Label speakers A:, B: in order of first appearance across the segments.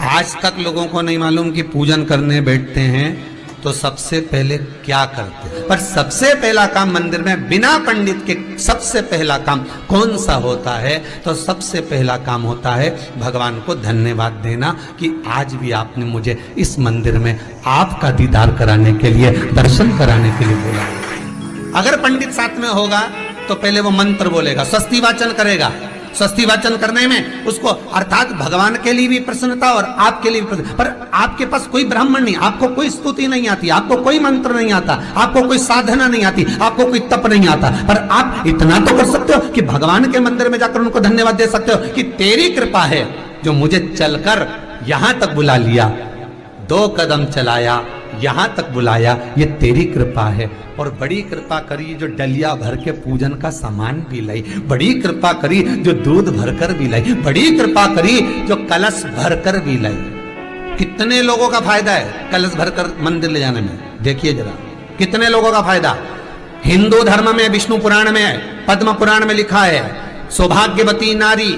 A: आज तक लोगों को नहीं मालूम कि पूजन करने बैठते हैं तो सबसे पहले क्या करते हैं। पर सबसे पहला काम मंदिर में बिना पंडित के सबसे पहला काम कौन सा होता है? तो सबसे पहला काम होता है भगवान को धन्यवाद देना कि आज भी आपने मुझे इस मंदिर में आपका दीदार कराने के लिए, दर्शन कराने के लिए बोला। अगर पंडित साथ में होगा तो पहले वो मंत्र बोलेगा, स्वस्ति वाचन करेगा। स्वस्ति वाचन करने में उसको अर्थात भगवान के लिए भी प्रसन्नता और आपके लिए भी प्रसन्नता। पर आपके पास कोई ब्राह्मण नहीं, आपको कोई स्तुति नहीं आती, आपको कोई मंत्र नहीं आता, आपको कोई साधना नहीं आती, आपको कोई तप नहीं आता, पर आप इतना तो कर सकते हो कि भगवान के मंदिर में जाकर उनको धन्यवाद दे सकते हो कि तेरी कृपा है जो मुझे चलकर यहां तक बुला लिया, 2 कदम चलाया, यहां तक बुलाया, ये तेरी कृपा है। और बड़ी कृपा करी जो डलिया भर के पूजन का सामान भी लाई, बड़ी कृपा करी जो दूध भरकर भी लाई, बड़ी कृपा करी जो कलश भरकर भी लाई। कितने लोगों का फायदा है कलश भरकर मंदिर ले जाने में? देखिए जरा कितने लोगों का फायदा। हिंदू धर्म में विष्णु पुराण में, पद्म पुराण में लिखा है, सौभाग्यवती नारी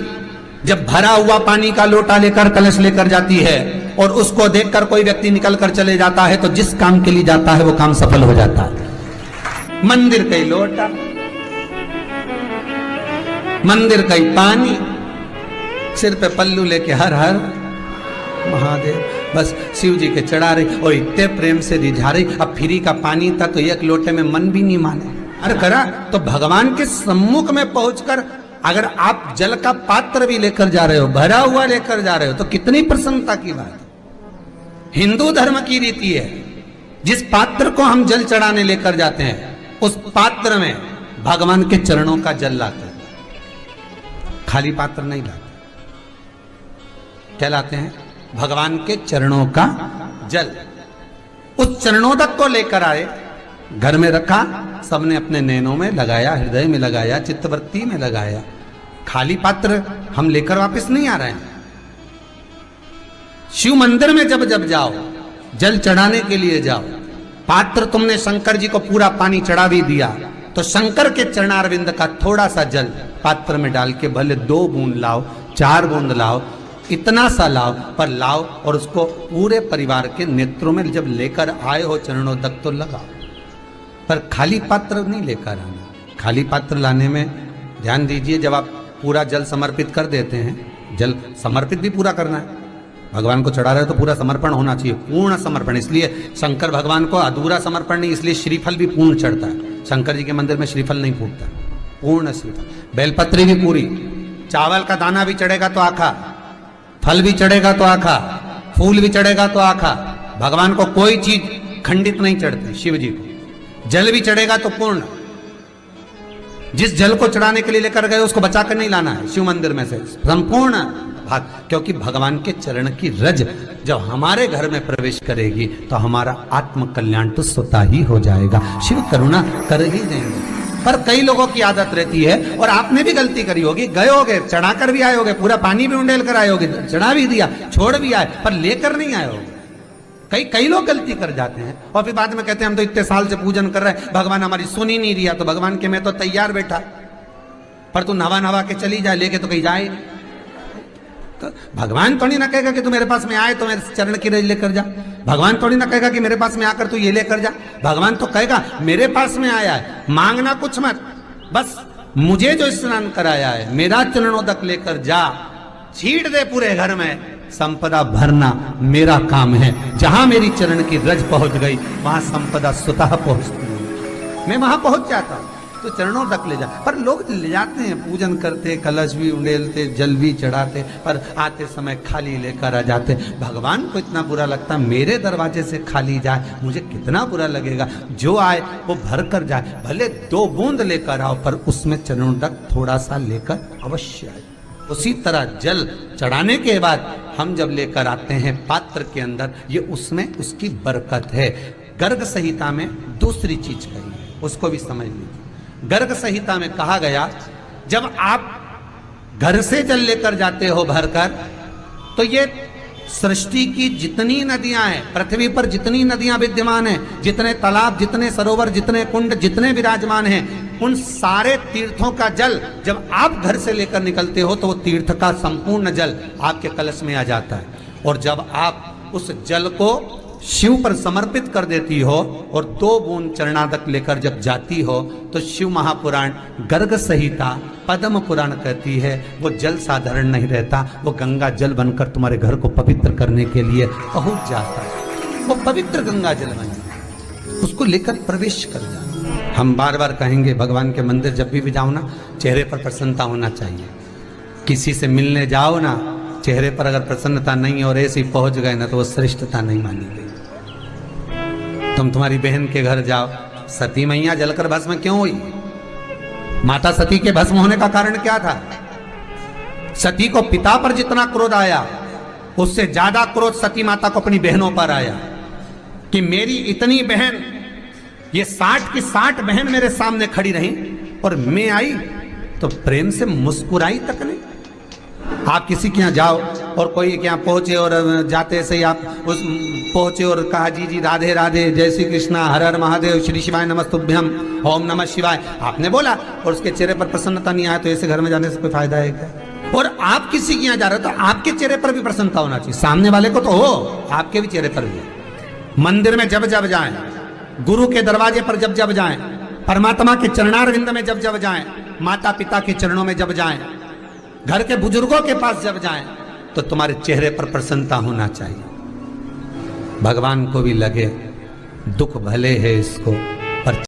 A: जब भरा हुआ पानी का लोटा लेकर कलश लेकर जाती है और उसको देखकर कोई व्यक्ति निकल कर चले जाता है तो जिस काम के लिए जाता है वो काम सफल हो जाता है। मंदिर का ही लोटा, मंदिर का ही पानी, सिर पे पल्लू लेके हर हर महादेव बस शिव जी के चढ़ा रही और इतने प्रेम से रिझा रही। अब फ्री का पानी था तो एक लोटे में मन भी नहीं माने। अरे करा तो भगवान के सम्मुख में पहुंचकर अगर आप जल का पात्र भी लेकर जा रहे हो, भरा हुआ लेकर जा रहे हो, तो कितनी प्रसन्नता की बात। हिंदू धर्म की रीति है, जिस पात्र को हम जल चढ़ाने लेकर जाते हैं उस पात्र में भगवान के चरणों का जल लाते हैं, खाली पात्र नहीं लाते। क्या लाते हैं? भगवान के चरणों का जल। उस चरणोदक को लेकर आए, घर में रखा, सबने अपने नैनों में लगाया, हृदय में लगाया, चित्तवृत्ति में लगाया। खाली पात्र हम लेकर वापस नहीं आ रहे हैं। शिव मंदिर में जब जब जाओ, जल चढ़ाने के लिए जाओ, पात्र तुमने शंकर जी को पूरा पानी चढ़ा भी दिया तो शंकर के चरणारविंद का थोड़ा सा जल पात्र में डाल के भले 2 बूंद लाओ, 4 बूंद लाओ, इतना सा लाओ, पर लाओ और उसको पूरे परिवार के नेत्रों में जब लेकर आए हो चरणोदक तो लगाओ। पर खाली पात्र नहीं लेकर आना। खाली पात्र लाने में ध्यान दीजिए, जब आप पूरा जल समर्पित कर देते हैं, जल समर्पित भी पूरा करना है, भगवान को चढ़ा रहे हो तो पूरा समर्पण होना चाहिए, पूर्ण समर्पण। इसलिए शंकर भगवान को अधूरा समर्पण नहीं, इसलिए श्रीफल भी पूर्ण चढ़ता है। शंकर जी के मंदिर में श्रीफल नहीं फूटता, पूर्ण श्रीफल, बेलपत्री भी पूरी, चावल का दाना भी चढ़ेगा तो आखा, फल भी चढ़ेगा तो आखा, फूल भी चढ़ेगा तो आखा। भगवान को कोई चीज खंडित नहीं चढ़ती, शिव जी को जल भी चढ़ेगा तो पूर्ण। जिस जल को चढ़ाने के लिए लेकर गए उसको बचा कर नहीं लाना है शिव मंदिर में से, संपूर्ण भाग, क्योंकि भगवान के चरण की रज जब हमारे घर में प्रवेश करेगी तो हमारा आत्म कल्याण तो स्वतः ही हो जाएगा। शिव करुणा कर ही देंगे। पर कई लोगों की आदत रहती है, और आपने भी गलती करी होगी, गए होगे, चढ़ाकर भी आए होगे, पूरा पानी भी उंडेल कर आए होगे, चढ़ा भी दिया, छोड़ भी आए, पर लेकर नहीं आए होगे। कई लोग गलती कर जाते हैं और फिर बाद में कहते हैं हम तो इतने साल से पूजन कर रहे हैं, भगवान हमारी सुन ही नहीं रिया। तो भगवान के मैं तो तैयार बैठा, पर तू नवा के चली जाए, लेके तो कहीं जाए। तो भगवान थोड़ी ना कहेगा कि तू मेरे पास में आए तो मेरे चरण की रज लेकर जा। भगवान थोड़ी ना कहेगा कि मेरे पास में आकर तू ये लेकर जा। भगवान तो कहेगा मेरे पास में आया है, मांगना कुछ मत, बस मुझे जो स्नान कराया है मेरा चरणोदक लेकर जा, छीट दे पूरे घर में, संपदा भरना मेरा काम है। जहां मेरी चरण की रज पहुंच गई वहां संपदा स्वतः पहुंचती है, मैं वहां पहुंच जाता हूं। तो चरणों तक ले जा, पर लोग ले जाते हैं, पूजन करते, कलश भी उंडेलते, जल भी चढ़ाते, पर आते समय खाली लेकर आ जाते। भगवान को इतना बुरा लगता, मेरे दरवाजे से खाली जाए, मुझे कितना बुरा लगेगा। जो आए वो भर कर जाए, भले 2 बूंद लेकर आओ, पर उसमें चरणों तक थोड़ा सा लेकर अवश्य आए। उसी तरह जल चढ़ाने के बाद हम जब लेकर आते हैं पात्र के अंदर, ये उसमें उसकी बरकत है। गर्ग संहिता में दूसरी चीज कही, उसको भी समझ लीजिए। गर्ग संहिता में कहा गया, जब आप घर से जल लेकर जाते हो भरकर, तो ये सृष्टि की जितनी नदियां हैं, पृथ्वी पर जितनी नदियां विद्यमान हैं, जितने तालाब, जितने सरोवर, जितने कुंड, जितने विराजमान हैं, उन सारे तीर्थों का जल जब आप घर से लेकर निकलते हो तो वो तीर्थ का संपूर्ण जल आपके कलश में आ जाता है। और जब आप उस जल को शिव पर समर्पित कर देती हो और 2 बूंद चरणादक लेकर जब जाती हो तो शिव महापुराण गर्ग संहिता पद्म पुराण कहती है वो जल साधारण नहीं रहता, वो गंगा जल बनकर तुम्हारे घर को पवित्र करने के लिए पहुंच जाता है। वो पवित्र गंगा जल बन जाता, उसको लेकर प्रवेश कर जाओ। हम बार बार कहेंगे भगवान के मंदिर जब भी जाओ ना, चेहरे पर प्रसन्नता होना चाहिए। किसी से मिलने जाओ ना, चेहरे पर अगर प्रसन्नता नहीं और ऐसे ही पहुंच गए ना तो वो श्रेष्ठता नहीं मानी गई। तुम तुम्हारी बहन के घर जाओ, सती मैया जलकर भस्म क्यों हुई? माता सती के भस्म होने का कारण क्या था? सती को पिता पर जितना क्रोध आया उससे ज्यादा क्रोध सती माता को अपनी बहनों पर आया कि मेरी इतनी बहन, ये 60 की 60 बहन मेरे सामने खड़ी रही और मैं आई तो प्रेम से मुस्कुराई तक नहीं। आप किसी के यहाँ जाओ और कोई के यहाँ पहुंचे और जाते से ही आप उस पहुंचे और कहा जी जी राधे राधे, जय श्री कृष्णा, हर हर महादेव, श्री शिवाय नमस्तुभ्यम, ओम नमः शिवाय आपने बोला और उसके चेहरे पर प्रसन्नता नहीं आया तो ऐसे घर में जाने से कोई फायदा है क्या? और आप किसी के यहाँ जा रहे हो तो आपके चेहरे पर भी प्रसन्नता होना चाहिए, सामने वाले को तो हो, आपके भी चेहरे पर भी। मंदिर में जब जब जाएं, गुरु के दरवाजे पर जब जब जाएं, परमात्मा के चरणारविंद में जब जब जाएं, माता पिता के चरणों में जब जाएं, घर के बुजुर्गों के पास जब जाएं तो तुम्हारे चेहरे पर प्रसन्नता होना चाहिए। भगवान को भी लगे दुख भले है इसको,